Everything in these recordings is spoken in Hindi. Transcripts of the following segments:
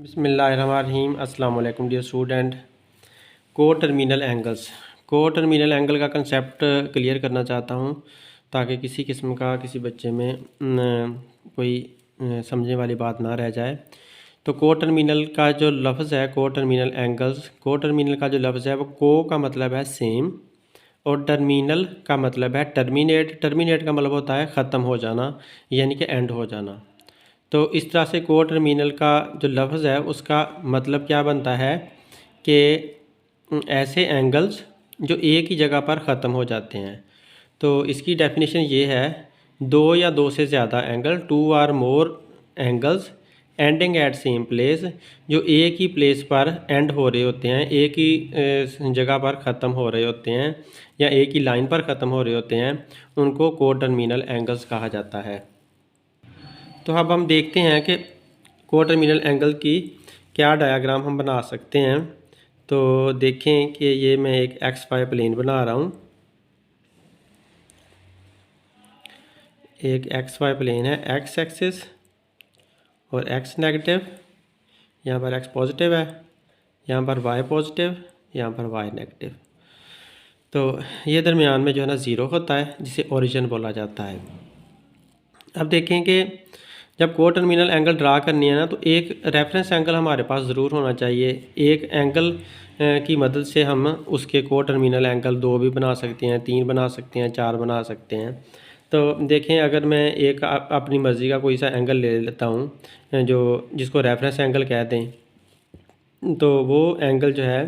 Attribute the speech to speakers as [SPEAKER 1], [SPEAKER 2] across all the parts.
[SPEAKER 1] बिस्मिल्लाहिर्रहमानिर्रहीम। अस्सलाम वालेकुम डियर स्टूडेंट। को टर्मिनल एंगल्स, को टर्मिनल एंगल का कंसेप्ट क्लियर करना चाहता हूँ ताकि किसी किस्म का किसी बच्चे में कोई समझने वाली बात ना रह जाए। तो को टर्मिनल का जो लफ्ज़ है, को टर्मिनल एंगल्स, को टर्मिनल का जो लफ्ज़ है वो को का मतलब है सेम और टर्मिनल का मतलब है टर्मिनेट। टर्मिनेट का मतलब होता है ख़त्म हो जाना, यानी कि एंड हो जाना। तो इस तरह से को टर्मिनल का जो लफ्ज़ है उसका मतलब क्या बनता है कि ऐसे एंगल्स जो एक ही जगह पर ख़त्म हो जाते हैं। तो इसकी डेफिनेशन ये है, दो या दो से ज़्यादा angle, two or more angles ending at same place, जो एक ही प्लेस पर एंड हो रहे होते हैं, एक ही जगह पर ख़त्म हो रहे होते हैं या एक ही लाइन पर ख़त्म हो रहे होते हैं, उनको को टर्मिनल एंगल्स कहा जाता है। तो अब हम देखते हैं कि को टर्मिनल एंगल की क्या डायग्राम हम बना सकते हैं। तो देखें कि ये मैं एक एक्स वाई प्लेन बना रहा हूँ। एक एक्स वाई प्लेन है, एक्स एक्सिस और एक्स नेगेटिव, यहाँ पर एक्स पॉजिटिव है, यहाँ पर वाई पॉजिटिव, यहाँ पर वाई नेगेटिव। तो ये दरमियान में जो है ना ज़ीरो होता है, जिसे ओरिजिन बोला जाता है। अब देखें कि जब को टर्मिनल एंगल ड्रा करनी है ना, तो एक रेफरेंस एंगल हमारे पास ज़रूर होना चाहिए। एक एंगल की मदद से हम उसके को टर्मिनल एंगल दो भी बना सकते हैं, तीन बना सकते हैं, चार बना सकते हैं। तो देखें, अगर मैं एक अपनी मर्ज़ी का कोई सा एंगल ले लेता हूँ जो जिसको रेफरेंस एंगल कहते हैं, तो वो एंगल जो है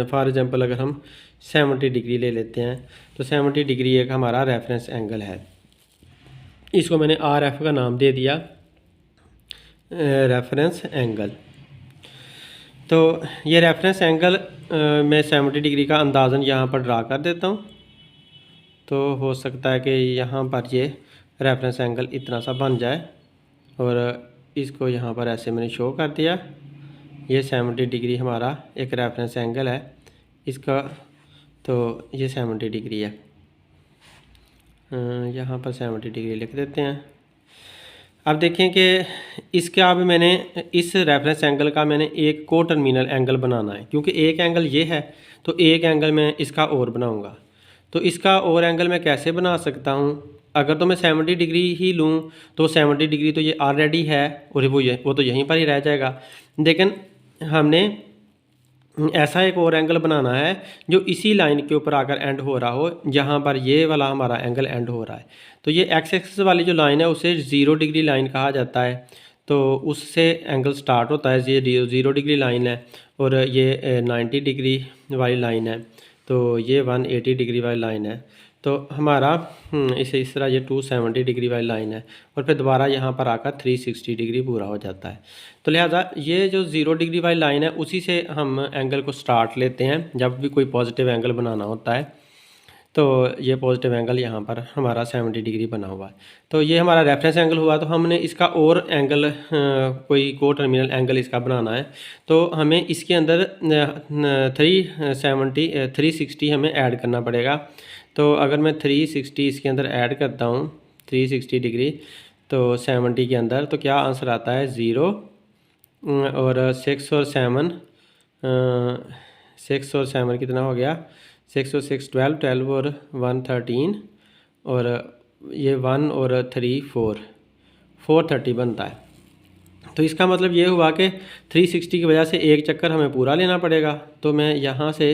[SPEAKER 1] फॉर एग्ज़ाम्पल अगर हम 70 डिग्री ले लेते हैं, तो 70 डिग्री एक हमारा रेफरेंस एंगल है। इसको मैंने आर एफ का नाम दे दिया, रेफरेंस एंगल। तो ये रेफरेंस एंगल मैं 70 डिग्री का अंदाज़न यहाँ पर ड्रा कर देता हूँ। तो हो सकता है कि यहाँ पर ये रेफरेंस एंगल इतना सा बन जाए और इसको यहाँ पर ऐसे मैंने शो कर दिया। ये 70 डिग्री हमारा एक रेफरेंस एंगल है इसका, तो ये 70 डिग्री है। यहाँ पर 70 डिग्री लिख देते हैं। अब देखें कि इसका अब मैंने इस रेफरेंस एंगल का मैंने एक को टर्मिनल एंगल बनाना है, क्योंकि एक एंगल ये है तो एक एंगल मैं इसका और बनाऊंगा। तो इसका और एंगल मैं कैसे बना सकता हूँ? अगर तो मैं 70 डिग्री ही लूँ तो 70 डिग्री तो ये ऑलरेडी है और वो तो यहीं पर ही रह जाएगा। लेकिन हमने ऐसा एक और एंगल बनाना है जो इसी लाइन के ऊपर आकर एंड हो रहा हो, जहाँ पर ये वाला हमारा एंगल एंड हो रहा है। तो ये एक्स एक्सिस वाली जो लाइन है उसे 0 डिग्री लाइन कहा जाता है। तो उससे एंगल स्टार्ट होता है, ये 0 डिग्री लाइन है और ये 90 डिग्री वाली लाइन है, तो ये 180 डिग्री वाली लाइन है। तो हमारा इसे इस तरह ये 270 डिग्री वाली लाइन है और फिर दोबारा यहाँ पर आकर 360 डिग्री पूरा हो जाता है। तो लिहाजा ये जो 0 डिग्री वाली लाइन है उसी से हम एंगल को स्टार्ट लेते हैं जब भी कोई पॉजिटिव एंगल बनाना होता है। तो ये पॉजिटिव एंगल यहाँ पर हमारा 70 डिग्री बना हुआ है। तो ये हमारा रेफरेंस एंगल हुआ। तो हमने इसका और एंगल कोई को टर्मिनल एंगल इसका बनाना है, तो हमें इसके अंदर 360 हमें ऐड करना पड़ेगा। तो अगर मैं 360 इसके अंदर ऐड करता हूँ, 360 डिग्री, तो 70 के अंदर, तो क्या आंसर आता है 0 और 6 और 7, 6 और 7 कितना हो गया, 6 और 6 12, 12 और 1 13 और ये 1 और 3 430 बनता है। तो इसका मतलब ये हुआ कि 360 की वजह से एक चक्कर हमें पूरा लेना पड़ेगा। तो मैं यहाँ से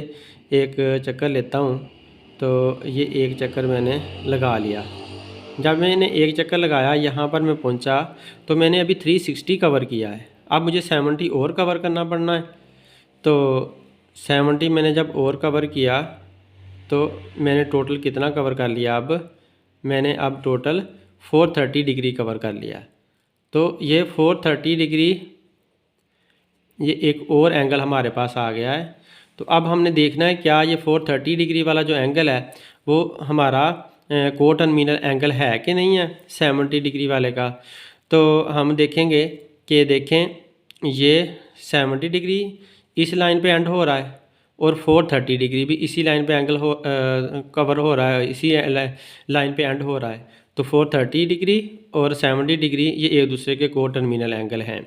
[SPEAKER 1] एक चक्कर लेता हूँ, तो ये एक चक्कर मैंने लगा लिया। जब मैंने एक चक्कर लगाया यहाँ पर मैं पहुँचा, तो मैंने अभी 360 कवर किया है। अब मुझे 70 और कवर करना पड़ना है। तो 70 मैंने जब और कवर किया तो मैंने टोटल कितना कवर कर लिया? अब मैंने टोटल 430 डिग्री कवर कर लिया। तो ये 430 डिग्री, ये एक और एंगल हमारे पास आ गया है। तो अब हमने देखना है क्या ये 430 डिग्री वाला जो एंगल है वो हमारा को टर्मिनल एंगल है कि नहीं है 70 डिग्री वाले का। तो हम देखेंगे कि देखें ये 70 डिग्री इस लाइन पे एंड हो रहा है और 430 डिग्री भी इसी लाइन पे एंगल कवर हो रहा है, इसी लाइन पे एंड हो रहा है। तो 430 डिग्री और 70 डिग्री ये एक दूसरे के को टर्मिनल एंगल हैं।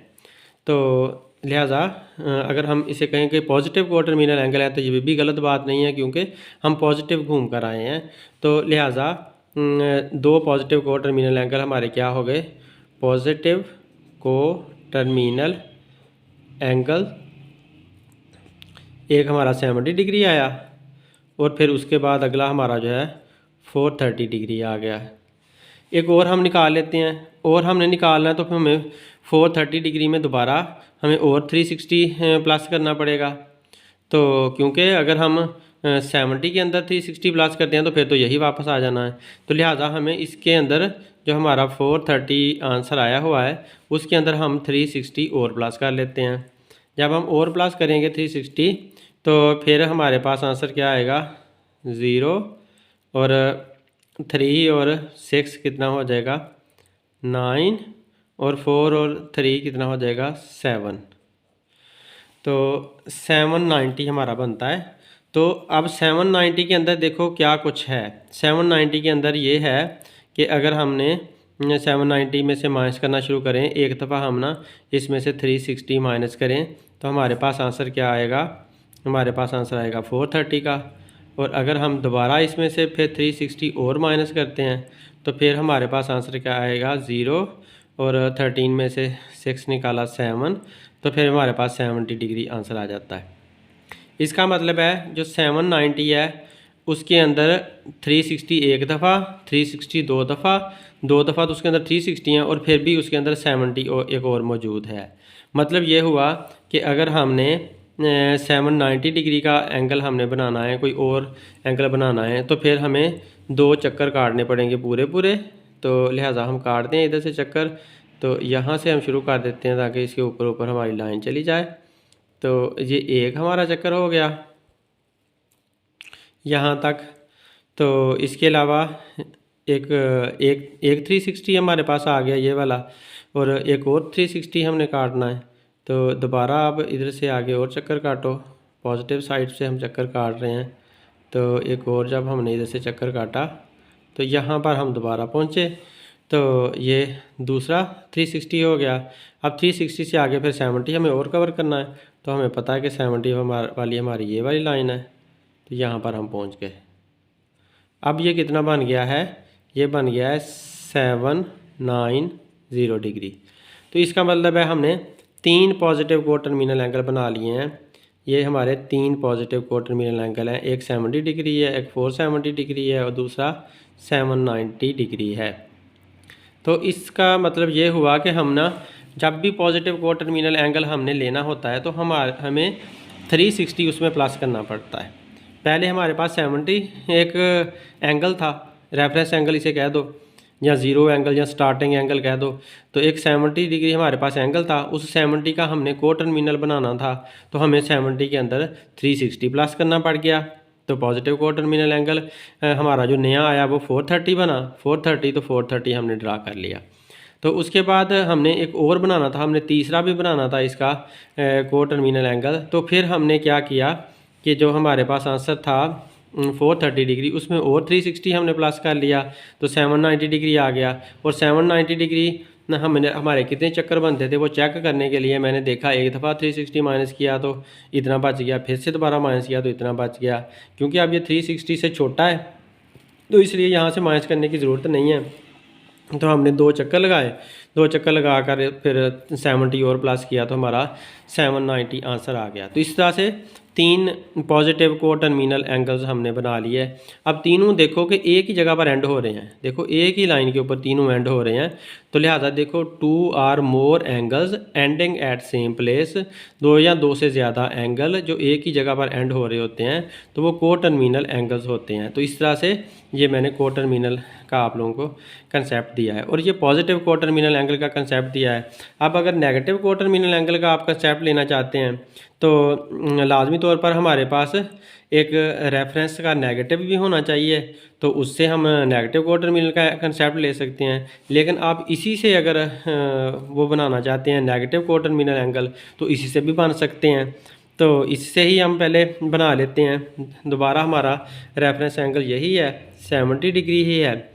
[SPEAKER 1] तो लिहाजा अगर हम इसे कहें कि पॉजिटिव कोटर्मिनल एंगल है तो ये भी गलत बात नहीं है, क्योंकि हम पॉजिटिव घूम कर आए हैं। तो लिहाजा दो पॉजिटिव कोटर्मिनल एंगल हमारे क्या हो गए, पॉजिटिव कोटर्मिनल एंगल एक हमारा 70 डिग्री आया, और फिर उसके बाद अगला हमारा जो है 430 डिग्री आ गया। एक और हम निकाल लेते हैं, और हमने निकालना है तो फिर हमें 430 डिग्री में दोबारा हमें और 360 प्लस करना पड़ेगा। तो क्योंकि अगर हम 70 के अंदर 360 प्लस करते हैं तो फिर तो यही वापस आ जाना है। तो लिहाजा हमें इसके अंदर जो हमारा 430 आंसर आया हुआ है उसके अंदर हम 360 और प्लस कर लेते हैं। जब हम और प्लस करेंगे 360 तो फिर हमारे पास आंसर क्या आएगा, 0 और 3 और 6 कितना हो जाएगा, 9 और 4 और 3 कितना हो जाएगा, 7। तो 790 हमारा बनता है। तो अब 790 के अंदर देखो क्या कुछ है। 790 के अंदर ये है कि अगर हमने 790 में से माइनस करना शुरू करें, एक दफ़ा हम ना इसमें से 360 माइनस करें तो हमारे पास आंसर क्या आएगा, हमारे पास आंसर आएगा 430 का। और अगर हम दोबारा इसमें से फिर 360 और माइनस करते हैं तो फिर हमारे पास आंसर क्या आएगा, 0 और 13 में से 6 निकाला 7, तो फिर हमारे पास 70 डिग्री आंसर आ जाता है। इसका मतलब है जो 790 है उसके अंदर 360 एक दफ़ा, 360 दो दफ़ा तो उसके अंदर 360 हैं, और फिर भी उसके अंदर 70 एक और मौजूद है। मतलब ये हुआ कि अगर हमने 790 डिग्री का एंगल हमने बनाना है, कोई और एंगल बनाना है, तो फिर हमें 2 चक्कर काटने पड़ेंगे पूरे। तो लिहाजा हम काटते हैं इधर से चक्कर। तो यहाँ से हम शुरू कर देते हैं ताकि इसके ऊपर हमारी लाइन चली जाए। तो ये एक हमारा चक्कर हो गया यहाँ तक। तो इसके अलावा एक एक एक 360 हमारे पास आ गया ये वाला, और एक और 360 हमने काटना है। तो दोबारा आप इधर से आगे और चक्कर काटो, पॉजिटिव साइड से हम चक्कर काट रहे हैं। तो एक और जब हमने इधर से चक्कर काटा तो यहाँ पर हम दोबारा पहुँचे, तो ये दूसरा 360 हो गया। अब 360 से आगे फिर 70 हमें और कवर करना है। तो हमें पता है कि 70 वाली हमारी ये वाली लाइन है, तो यहाँ पर हम पहुँच गए। अब ये कितना बन गया है, ये बन गया है 790 डिग्री। तो इसका मतलब है हमने 3 पॉजिटिव कोटर्मिनल एंगल बना लिए हैं। ये हमारे 3 पॉजिटिव कोटर्मिनल एंगल हैं, एक 70 डिग्री है, एक 470 डिग्री है, और दूसरा 790 डिग्री है। तो इसका मतलब ये हुआ कि हम ना जब भी पॉजिटिव कोटर्मिनल एंगल हमने लेना होता है तो हमें 360 उसमें प्लस करना पड़ता है। पहले हमारे पास 70 एक एंगल था, रेफरेंस एंगल इसे कह दो, या ज़ीरो एंगल या स्टार्टिंग एंगल कह दो। तो एक 70 डिग्री हमारे पास एंगल था, उस 70 का हमने कोटर्मिनल बनाना था, तो हमें 70 के अंदर 360 प्लस करना पड़ गया। तो पॉजिटिव कोटर्मिनल एंगल हमारा जो नया आया वो 430 बना, 430 तो 430 हमने ड्रा कर लिया। तो उसके बाद हमने एक और बनाना था, हमने तीसरा भी बनाना था इसका कोटर्मिनल एंगल। तो फिर हमने क्या किया कि जो हमारे पास आंसर था 430 डिग्री, उसमें और 360 हमने प्लस कर लिया, तो 790 डिग्री आ गया। और 790 डिग्री ना हमने हमारे कितने चक्कर बनते थे वो चेक करने के लिए मैंने देखा, एक दफ़ा 360 माइनस किया तो इतना बच गया, फिर से दोबारा माइनस किया तो इतना बच गया। क्योंकि अब ये 360 से छोटा है तो इसलिए यहाँ से माइनस करने की ज़रूरत नहीं है। तो हमने 2 चक्कर लगाए, 2 चक्कर लगा कर फिर 70 और प्लस किया तो हमारा 790 आंसर आ गया। तो इस तरह से 3 पॉजिटिव कोटर्मिनल एंगल्स हमने बना लिए। अब तीनों देखो कि एक ही जगह पर एंड हो रहे हैं, देखो एक ही लाइन के ऊपर तीनों एंड हो रहे हैं। तो लिहाजा देखो 2 or more angles ending at same place, 2 या 2 से ज़्यादा एंगल जो एक ही जगह पर एंड हो रहे होते हैं तो वो कोटर्मिनल एंगल्स होते हैं। तो इस तरह से ये मैंने कोटर्मिनल का आप लोगों को कंसेप्ट दिया है, और ये पॉजिटिव कोटर्मिनल एंगल का कंसेप्ट दिया है। अब अगर नेगेटिव कोटर्मिनल एंगल का आप कंसेप्ट लेना चाहते हैं तो लाजमी तौर पर हमारे पास एक रेफरेंस का नेगेटिव भी होना चाहिए, तो उससे हम नेगेटिव कोटर्मिनल का कंसेप्ट ले सकते हैं। लेकिन आप इसी से अगर वो बनाना चाहते हैं नेगेटिव कोटर्मिनल एंगल तो इसी से भी बन सकते हैं। तो इससे ही हम पहले बना लेते हैं। दोबारा हमारा रेफरेंस एंगल यही है, 70 डिग्री ही है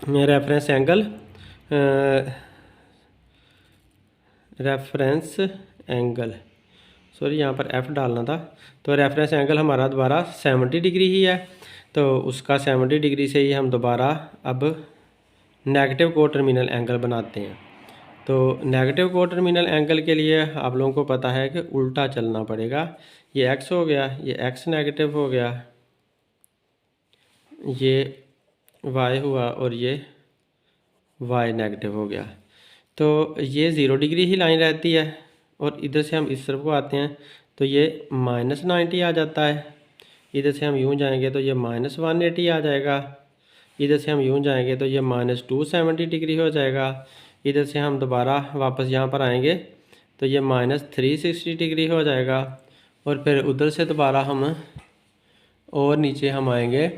[SPEAKER 1] reference angle. Reference angle, sorry यहाँ पर एफ़ डालना था। तो रेफरेंस एंगल हमारा दोबारा 70 डिग्री ही है, तो उसका 70 डिग्री से ही हम दोबारा अब नेगेटिव को टर्मिनल एंगल बनाते हैं। तो नेगेटिव को टर्मिनल एंगल के लिए आप लोगों को पता है कि उल्टा चलना पड़ेगा। ये एक्स हो गया, ये एक्स नेगेटिव हो गया, ये वाई हुआ और ये वाई नेगेटिव हो गया। तो ये 0 डिग्री ही लाइन रहती है और इधर से हम इस तरफ को आते हैं तो ये -90 आ जाता है। इधर से हम यूँ जाएंगे तो ये -180 आ जाएगा। इधर से हम यूँ जाएंगे तो ये -270 डिग्री हो जाएगा। इधर से हम दोबारा वापस यहाँ पर आएंगे तो ये -360 डिग्री हो जाएगा। और फिर उधर से दोबारा हम और नीचे हम आएंगे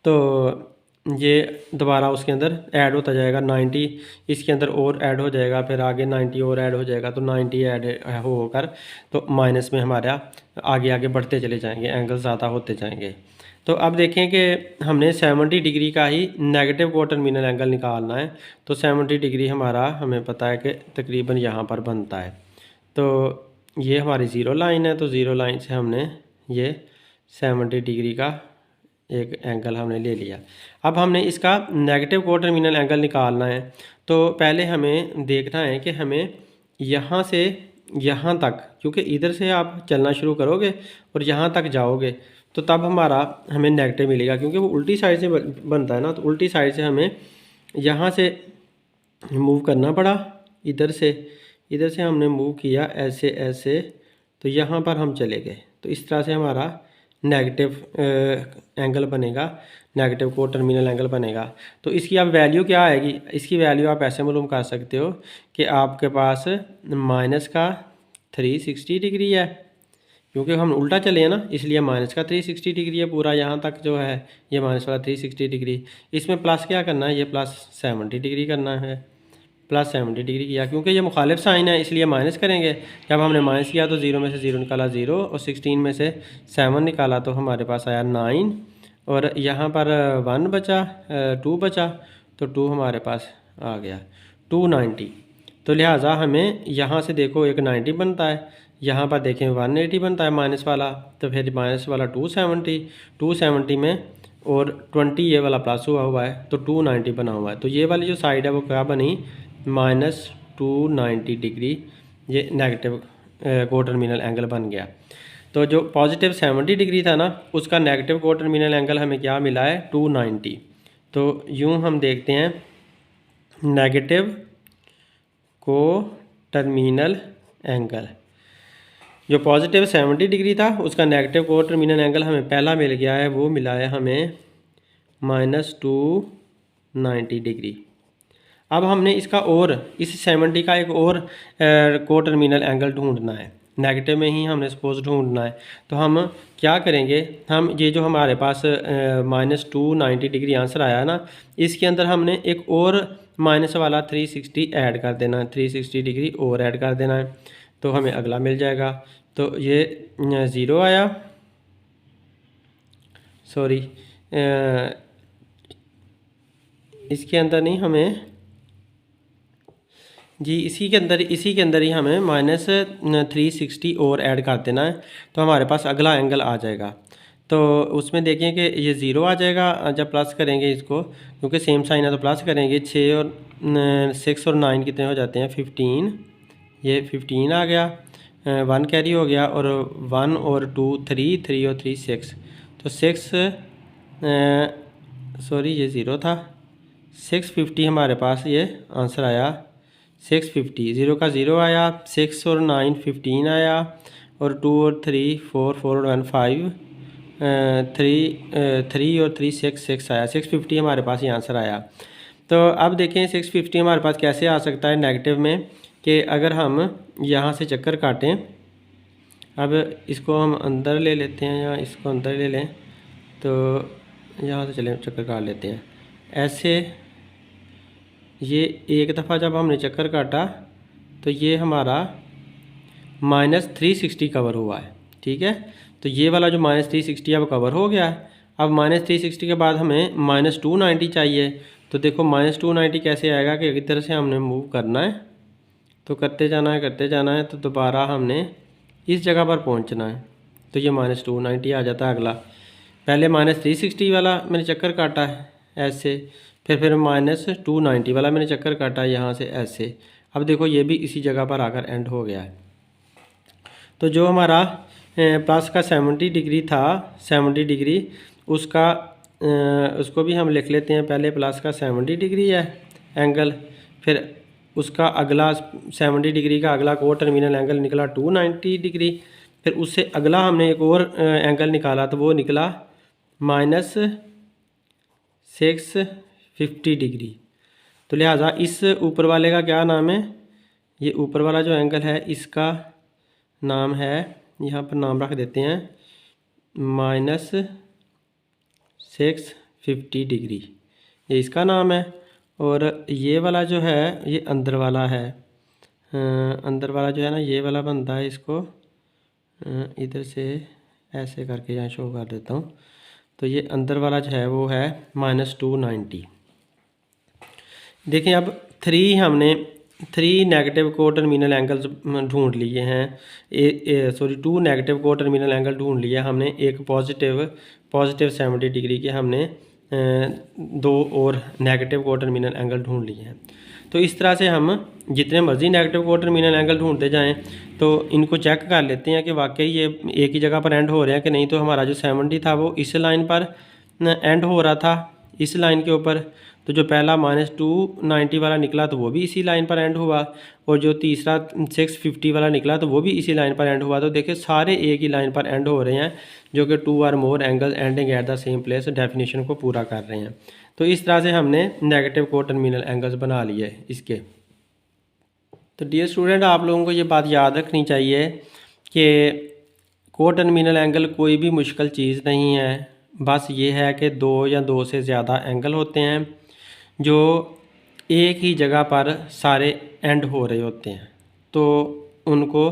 [SPEAKER 1] तो ये दोबारा उसके अंदर ऐड होता जाएगा 90, इसके अंदर और ऐड हो जाएगा, फिर आगे 90 और ऐड हो जाएगा, तो 90 ऐड होकर तो माइनस में हमारा आगे आगे बढ़ते चले जाएंगे, एंगल ज़्यादा होते जाएंगे। तो अब देखें कि हमने 70 डिग्री का ही नेगेटिव को टर्मिनल एंगल निकालना है। तो 70 डिग्री हमारा हमें पता है कि तकरीबन यहाँ पर बनता है। तो ये हमारी ज़ीरो लाइन है, तो ज़ीरो लाइन से हमने ये 70 डिग्री का एक एंगल हमने ले लिया। अब हमने इसका नेगेटिव को टर्मिनल एंगल निकालना है। तो पहले हमें देखना है कि हमें यहाँ से यहाँ तक, क्योंकि इधर से आप चलना शुरू करोगे और यहाँ तक जाओगे तो तब हमारा हमें नेगेटिव मिलेगा, क्योंकि वो उल्टी साइड से बनता है ना। तो उल्टी साइड से हमें यहाँ से मूव करना पड़ा, इधर से हमने मूव किया ऐसे ऐसे, तो यहाँ पर हम चले गए। तो इस तरह से हमारा नेगेटिव एंगल बनेगा, नेगेटिव को टर्मिनल एंगल बनेगा। तो इसकी अब वैल्यू क्या आएगी? इसकी वैल्यू आप ऐसे मालूम कर सकते हो कि आपके पास माइनस का 360 डिग्री है, क्योंकि हम उल्टा चले हैं ना, इसलिए माइनस का 360 डिग्री है पूरा यहाँ तक जो है, ये माइनस वाला 360 डिग्री। इसमें प्लस क्या करना है? ये प्लस 70 डिग्री करना है। प्लस 70 डिग्री किया, क्योंकि ये मुखालिफ साइन है इसलिए माइनस करेंगे। जब हमने माइनस किया तो 0 में से 0 निकाला 0 और 16 में से 7 निकाला तो हमारे पास आया 9 और यहाँ पर 1 बचा, 2 बचा, तो 2 हमारे पास आ गया 290। तो लिहाजा हमें यहाँ से देखो एक 90 बनता है, यहाँ पर देखें 180 बनता है माइनस वाला, तो फिर माइनस वाला 270 में और 20 ये वाला प्लस हुआ है तो 290 बना हुआ है। तो ये वाली जो साइड है वो क्या बनी? -290 डिग्री, ये नेगेटिव को टर्मिनल एंगल बन गया। तो जो पॉजिटिव 70 डिग्री था ना, उसका नेगेटिव को टर्मिनल एंगल हमें क्या मिला है? 290। तो यूँ हम देखते हैं नेगेटिव को टर्मिनल एंगल, जो पॉजिटिव 70 डिग्री था उसका नेगेटिव को टर्मिनल एंगल हमें पहला मिल गया है, वो मिला है हमें -290 डिग्री। अब हमने इसका और इस 70 का एक और को टर्मिनल एंगल ढूंढना है, नेगेटिव में ही हमने सपोज ढूंढना है। तो हम क्या करेंगे? हम ये जो हमारे पास -290 डिग्री आंसर आया है ना, इसके अंदर हमने एक और माइनस वाला 360 ऐड कर देना है, 360 डिग्री और ऐड कर देना है, तो हमें अगला मिल जाएगा। तो ये 0 आया, सॉरी इसके अंदर नहीं, हमें जी इसी के अंदर ही हमें -360 और ऐड कर देना है, तो हमारे पास अगला एंगल आ जाएगा। तो उसमें देखें कि ये 0 आ जाएगा जब प्लस करेंगे इसको, क्योंकि सेम साइन है तो प्लस करेंगे। 6 और 6 और 9 कितने हो जाते हैं? 15, ये 15 आ गया, 1 कैरी हो गया, और 1 और 2 3, 3 और 3 6, तो 6 सॉरी ये 0 था, 650 हमारे पास ये आंसर आया। 650, 0 का 0 आया, 6 और 9 15 आया, और 2 और 3 4, 4 और 1 5, 3 और 3 6 आया। 650 हमारे पास ये आंसर आया। तो अब देखें 650 हमारे पास कैसे आ सकता है नेगेटिव में, कि अगर हम यहाँ से चक्कर काटें, अब इसको हम अंदर ले लेते हैं या इसको अंदर ले लें, तो यहाँ से चले चक्कर काट लेते हैं ऐसे। ये एक दफ़ा जब हमने चक्कर काटा तो ये हमारा -360 कवर हुआ है, ठीक है। तो ये वाला जो -360 अब कवर हो गया है। अब -360 के बाद हमें -290 चाहिए। तो देखो -290 कैसे आएगा कि इधर से हमने मूव करना है, तो करते जाना है तो दोबारा हमने इस जगह पर पहुंचना है। तो ये -290 आ जाता है अगला। पहले -360 वाला मैंने चक्कर काटा है ऐसे, फिर -290 वाला मैंने चक्कर काटा यहाँ से ऐसे। अब देखो ये भी इसी जगह पर आकर एंड हो गया है। तो जो हमारा प्लस का 70 डिग्री था, 70 डिग्री उसका उसको भी हम लिख लेते हैं। पहले प्लस का 70 डिग्री है एंगल, फिर उसका अगला 70 डिग्री का अगला को टर्मिनल एंगल निकला 290 डिग्री। फिर उससे अगला हमने एक और एंगल निकाला तो वो निकला -650 डिग्री। तो लिहाजा इस ऊपर वाले का क्या नाम है, ये ऊपर वाला जो एंगल है इसका नाम है, यहाँ पर नाम रख देते हैं -650 डिग्री, ये इसका नाम है। और ये वाला जो है ये अंदर वाला है, अंदर वाला जो है ना ये वाला बनता है, इसको इधर से ऐसे करके यहाँ शो कर देता हूँ। तो ये अंदर वाला जो है वो है -290। देखें अब हमने 3 नेगेटिव को टर्मिनल एंगल्स ढूंढ लिए हैं, 2 नेगेटिव को टर्मिनल एंगल ढूंढ लिया हमने। एक पॉजिटिव 70 डिग्री के हमने 2 और नेगेटिव को टर्मिनल एंगल ढूंढ लिए हैं। तो इस तरह से हम जितने मर्जी नेगेटिव को टर्मिनल एंगल ढूंढते जाएं तो इनको चेक कर लेते हैं कि वाकई ये एक ही जगह पर एंड हो रहे हैं कि नहीं। तो हमारा जो 70 था वो इस लाइन पर एंड हो रहा था, इस लाइन के ऊपर। तो जो पहला -290 वाला निकला तो वो भी इसी लाइन पर एंड हुआ, और जो तीसरा 650 वाला निकला तो वो भी इसी लाइन पर एंड हुआ। तो देखिए सारे एक ही लाइन पर एंड हो रहे हैं, जो कि 2 और more angle ending at the same place definition को पूरा कर रहे हैं। तो इस तरह से हमने नेगेटिव को टर्मिनल एंगल्स बना लिए इसके। तो डियर स्टूडेंट, आप लोगों को ये बात याद रखनी चाहिए कि को टर्मिनल एंगल कोई भी मुश्किल चीज़ नहीं है। बस ये है कि 2 या 2 से ज़्यादा एंगल होते हैं जो एक ही जगह पर सारे एंड हो रहे होते हैं, तो उनको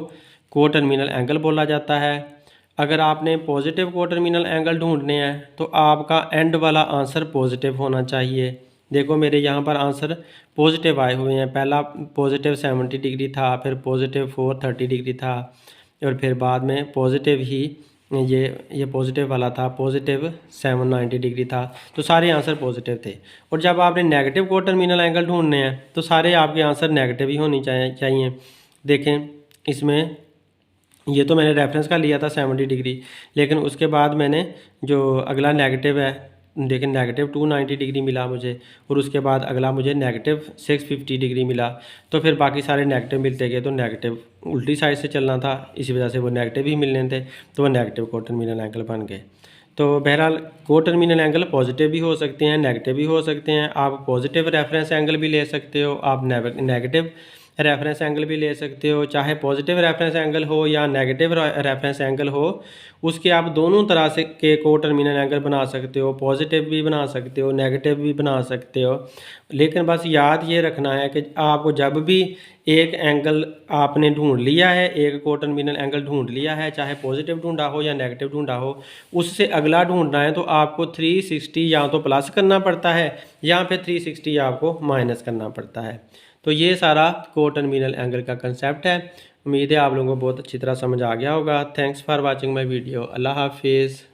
[SPEAKER 1] को टर्मिनल एंगल बोला जाता है। अगर आपने पॉजिटिव को टर्मिनल एंगल ढूंढने हैं तो आपका एंड वाला आंसर पॉजिटिव होना चाहिए। देखो मेरे यहाँ पर आंसर पॉजिटिव आए हुए हैं। पहला पॉजिटिव 70 डिग्री था, फिर पॉजिटिव 430 डिग्री था, और फिर बाद में पॉजिटिव ही ये पॉजिटिव वाला था, पॉजिटिव 790 डिग्री था। तो सारे आंसर पॉजिटिव थे। और जब आपने नेगेटिव को टर्मिनल एंगल ढूंढने हैं तो सारे आपके आंसर नेगेटिव ही होनी चाहिए। देखें इसमें ये तो मैंने रेफरेंस का लिया था 70 डिग्री, लेकिन उसके बाद मैंने जो अगला नेगेटिव है, देखें नेगेटिव 290 डिग्री मिला मुझे, और उसके बाद अगला मुझे नेगेटिव 650 डिग्री मिला। तो फिर बाकी सारे नेगेटिव मिलते गए, तो नेगेटिव उल्टी साइड से चलना था, इसी वजह से वो नेगेटिव ही मिलने थे, तो वो नेगेटिव को टर्मिनल एंगल बन गए। तो बहरहाल को टर्मिनल एंगल पॉजिटिव भी हो सकते हैं, नेगेटिव भी हो सकते हैं। आप पॉजिटिव रेफरेंस एंगल भी ले सकते हो, आप नेगेटिव रेफरेंस एंगल भी ले सकते हो। चाहे पॉजिटिव रेफरेंस एंगल हो या नेगेटिव रेफरेंस एंगल हो, उसके आप दोनों तरह से के को टर्मिनल एंगल बना सकते हो, पॉजिटिव भी बना सकते हो, नेगेटिव भी बना सकते हो। लेकिन बस याद ये रखना है कि आपको जब भी एक एंगल आपने ढूंढ लिया है, एक को टर्मिनल एंगल ढूंढ लिया है, चाहे पॉजिटिव ढूंढा हो या नेगेटिव ढूंढा हो, उससे अगला ढूंढना है तो आपको 360 या तो प्लस करना पड़ता है या फिर 360 आपको माइनस करना पड़ता है। तो ये सारा को टर्मिनल एंगल का कंसेप्ट है। उम्मीद है आप लोगों को बहुत अच्छी तरह समझ आ गया होगा। Thanks for watching my video. अल्लाह हाफिज़।